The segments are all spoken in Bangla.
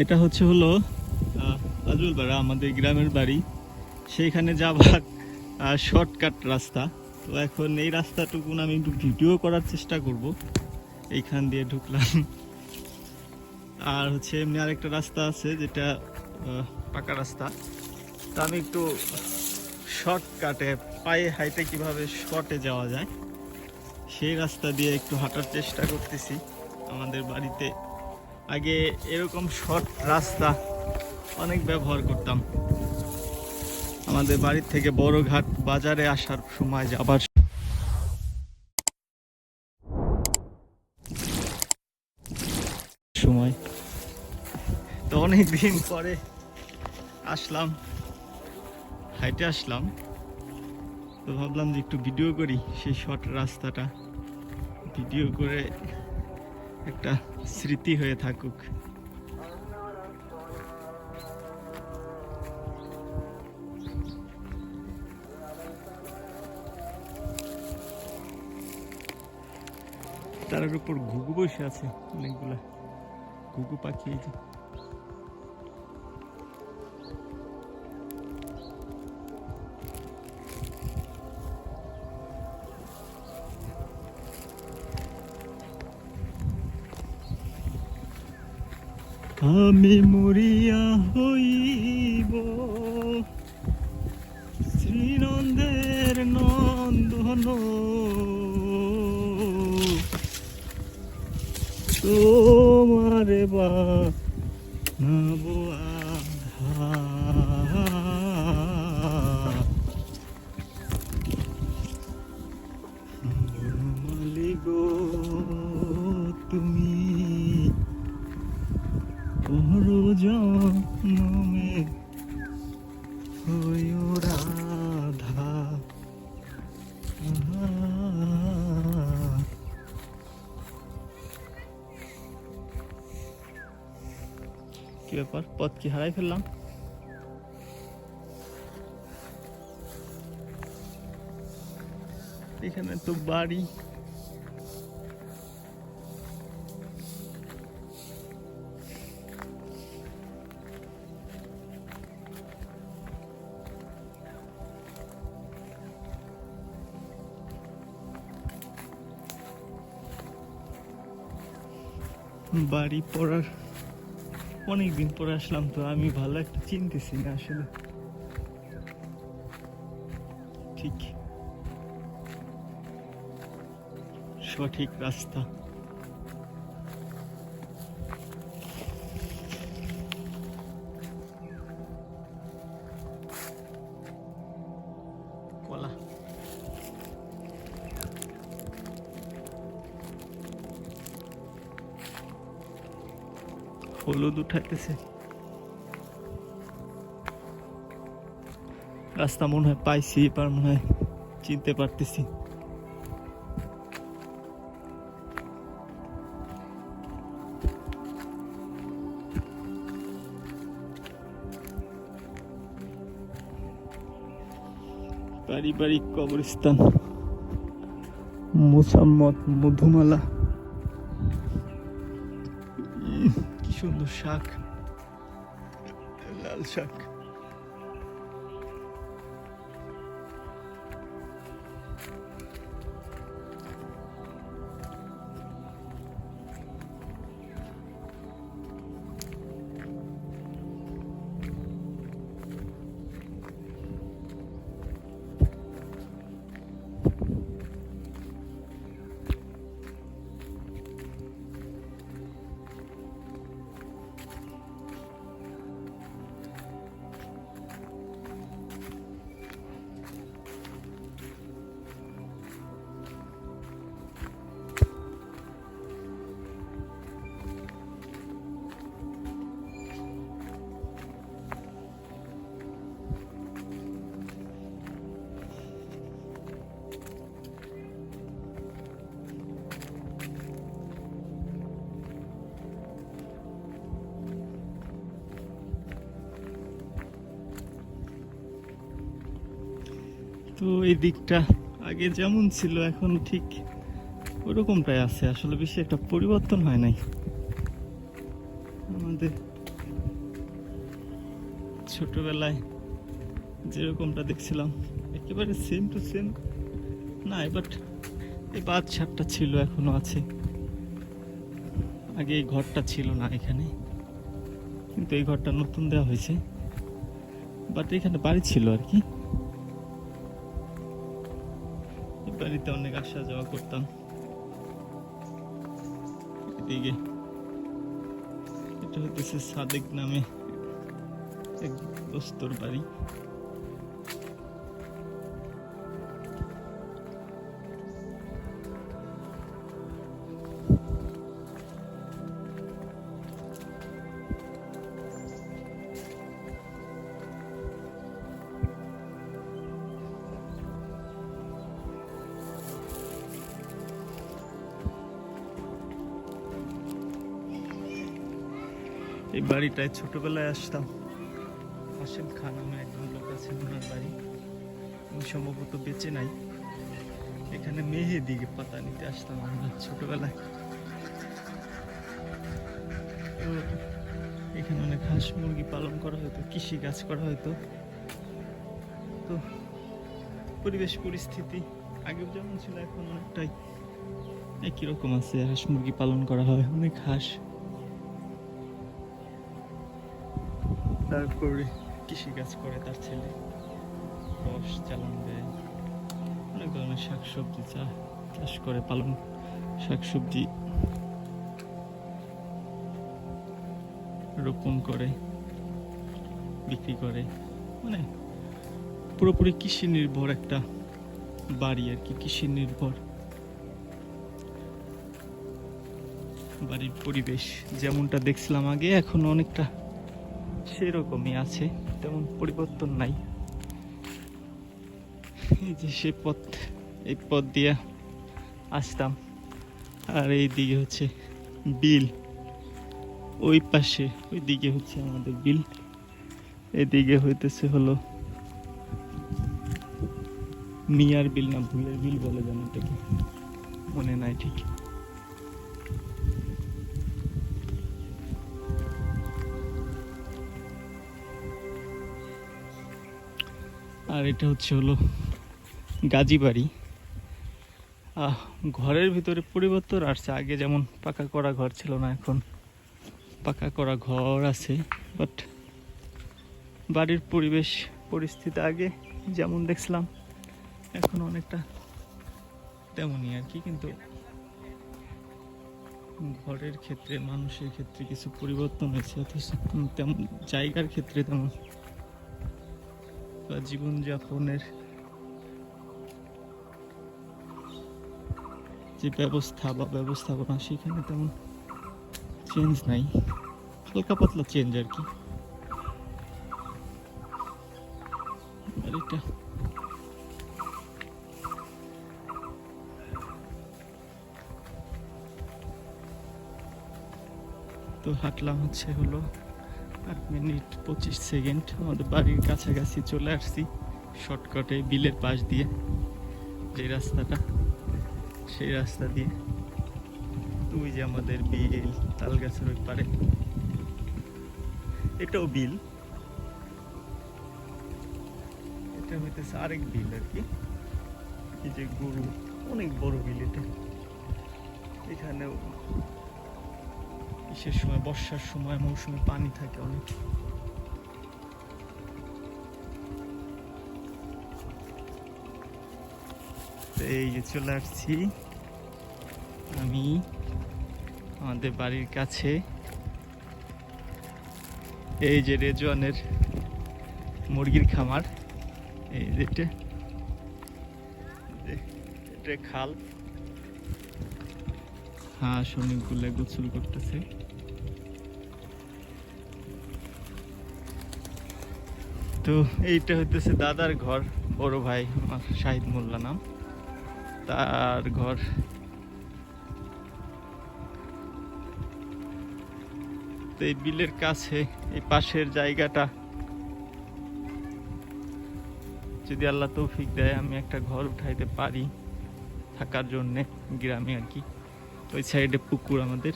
এটা হলো আজুলপাড়া, আমাদের গ্রামের বাড়ি। সেইখানে যাবার শর্টকাট রাস্তা। তো এখন এই রাস্তাটুকু আমি একটু ভিডিও করার চেষ্টা করব। এইখান দিয়ে ঢুকলাম। আর এমনি আরেকটা রাস্তা আছে যেটা পাকা রাস্তা। তা আমি একটু শর্টকাটে পায়ে হাইটে কিভাবে শর্টে যাওয়া যায় সেই রাস্তা দিয়ে একটু হাঁটার চেষ্টা করতেছি। আমাদের বাড়িতে আগে এরকম শর্ট রাস্তা অনেক ব্যবহার করতাম। আমাদের বাড়ির থেকে বড় ঘাট বাজারে আসার সময় যাবার সময়। তো অনেক দিন পরে আসলাম, হাইটে আসলাম। তো ভাবলাম যে একটু ভিডিও করি সেই শর্ট রাস্তাটা, ভিডিও করে একটা স্মৃতি হয়ে থাকুক। তার উপর ঘুঘু বসে আছে, অনেকগুলা ঘুঘু পাখি। এই যে আমি মরিয়া হইব শ্রীনন্দের নন্দন, তোমারে বানাবো বনমালী গো, তুমি জন্মে হইও রাধা। কি ব্যাপার, পথ কি হারাই ফেললাম? এখানে তো বাড়ি। বাড়ি পড়ার অনেকদিন পরে আসলাম, তো আমি ভালো একটা চিনতেছি না আসলে ঠিক সঠিক রাস্তা। কলা হলুদ উঠাইতেছে। রাস্তা মনে হয় পাইছি, এবার মনে হয় চিনতে পারতেছি। পারিবারিক কবরস্থান, মোসাম্মদ মধুমালা। কি সুন্দর শাক, লাল শাক। তো এই দিকটা আগে যেমন ছিল এখন ঠিক ওরকমটাই আছে, আসলে বেশি একটা পরিবর্তন হয় নাই। আমাদের ছোটবেলায় যেরকমটা দেখছিলাম একেবারে সেম টু সেম না, বাট এই বাদ ছাদটা ছিল, এখনো আছে। আগে এই ঘরটা ছিল না এখানে, কিন্তু এই ঘরটা নতুন দেওয়া হয়েছে। বাট এখানে বাড়ি ছিল আর কি, এই বাড়িতে অনেক আসা যাওয়া করতাম। এদিকে এটা হইতেছে সাদেক নামে এক দোস্তর বাড়ি। এই বাড়িটায় ছোটবেলায় আসতাম। হাশেম খান নামে একজন লোক আছে, ওনার বাড়ি। উনি সম্ভবত বেঁচে নাই। এখানে মেহেদিকে পাতা নিতে আসতাম আমরা ছোটবেলায়। তো এখানে অনেক হাঁস মুরগি পালন করা হতো, কৃষি কাজ করা হতো। তো পরিবেশ পরিস্থিতি আগেও যেমন ছিল এখন অনেকটাই একই রকম আছে। হাঁস মুরগি পালন করা হয়, অনেক হাঁস। তারপরে কৃষিকাজ করে তার ছেলে, রস চালান দেয়, অনেক ধরনের শাকসবজি চাষ করে, পালন শাকসবজি রোপণ করে বিক্রি করে, মানে পুরোপুরি কৃষি নির্ভর একটা বাড়ি আর কি। কৃষি নির্ভর বাড়ির পরিবেশ যেমনটা দেখছিলাম আগে, এখন অনেকটা সেরকমই আছে, তেমন পরিবর্তন নাই। এই যে সে পথ, এই পথ দিয়ে আসতাম। আর এই দিকে হচ্ছে বিল, ওই পাশে ওই দিকে হচ্ছে আমাদের বিল। এদিকে হইতেছে হলো মিয়ার বিল না ভুলের বিল বলে, যেন এটাকে মনে নাই ঠিক। আর এটা হচ্ছে হলো গাজী বাড়ি। ঘরের ভিতরে পরিবর্তন আসছে, আগে যেমন পাকা করা ঘর ছিল না, এখন পাকা করা ঘর আছে। বাট বাড়ির পরিবেশ পরিস্থিতি আগে যেমন দেখছিলাম এখন অনেকটা তেমনই আর কি। কিন্তু ঘরের ক্ষেত্রে, মানুষের ক্ষেত্রে কিছু পরিবর্তন হয়েছে, অথচ তেমন জায়গার ক্ষেত্রে তেমন বা জীবনযাপনের যে ব্যবস্থা বা ব্যবস্থাপনা, সেখানে তেমন চেঞ্জ নাই, হালকা পাতলা চেঞ্জ আর কি। আর এটা তো হাঁটলাম হচ্ছে হলো 8 মিনিট 25 সেকেন্ড, আমাদের বাড়ির কাছাকাছি চলে আসছি। শর্টকাটে বিলের পাশ দিয়ে যে রাস্তাটা, সেই রাস্তা দিয়ে। তুই যে আমাদের বিল, তাল গাছের ওই পারে, এটাও বিল। এটা হইতেছে আরেক বিল আর কি। এই যে গরু, অনেক বড় বিল এটা। এখানেও বিশেষ সময়, বর্ষার সময়, মৌসুমে পানি থাকে অনেক। এই যে চলে আসছি আমি আমাদের বাড়ির কাছে। এই যে রেজওয়ানের মুরগির খামার, এই যেটা এটা খাল, হাঁস অনেকগুলো গোসল করতেছে। তো এইটা হইতেছে দাদার ঘর, বড় ভাই আমার শাহিদ মোল্লা নাম, তার ঘর। তো এই বিলের কাছে এই পাশের জায়গাটা যদি আল্লাহ তৌফিক দেয়, আমি একটা ঘর উঠাইতে পারি থাকার জন্যে গ্রামে আর কি। ওই সাইডে পুকুর আমাদের।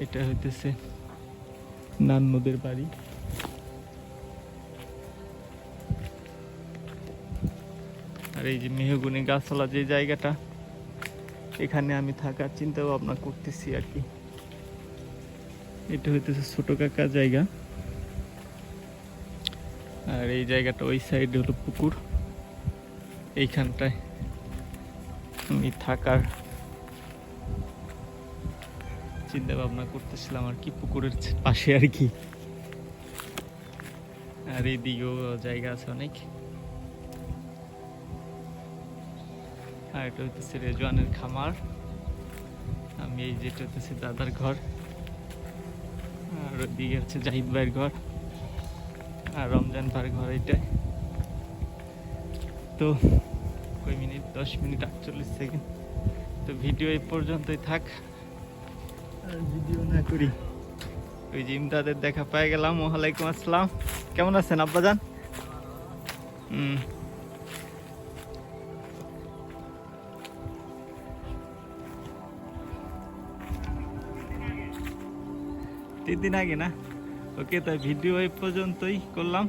এটা হইতেছে নান্নুদের বাড়ি। আর এই যে মেহগনি গাছওয়ালা যে জায়গাটা, এখানে আমি থাকার চিন্তা ভাবনা করতেছি আর কি। এটা হইতেছে ছোট কাকা জায়গা, আর এই জায়গাটা ওই সাইডে হলো পুকুর। এইখানটায় আমি থাকার চিন্তা ভাবনা করতেছিলাম আর কি, পুকুরের পাশে আর কি। আর এইদিকেও জায়গা আছে অনেক। আর এটা হইতেছে রেজওয়ানের খামার। আমি এই যেটা হইতেছে দাদার ঘর, আর ওইদিকে হচ্ছে জাহিদ ভাইয়ের ঘর, আর রমজান ভাইয়ের ঘর এইটা। তো কয় মিনিট, 10 মিনিট 48 সেকেন্ড। তো ভিডিও এই পর্যন্তই থাক, আর ভিডিও না করি। ওই যে ইমদাদের দেখা পেয়ে গেলাম। ওয়ালাইকুম আসসালাম, কেমন আছেন আব্বাজান? তিন দিন আগে না? ওকে, তাই ভিডিও এই পর্যন্তই করলাম।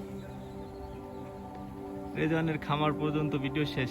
রেজওয়ানের খামার পর্যন্ত ভিডিও শেষ।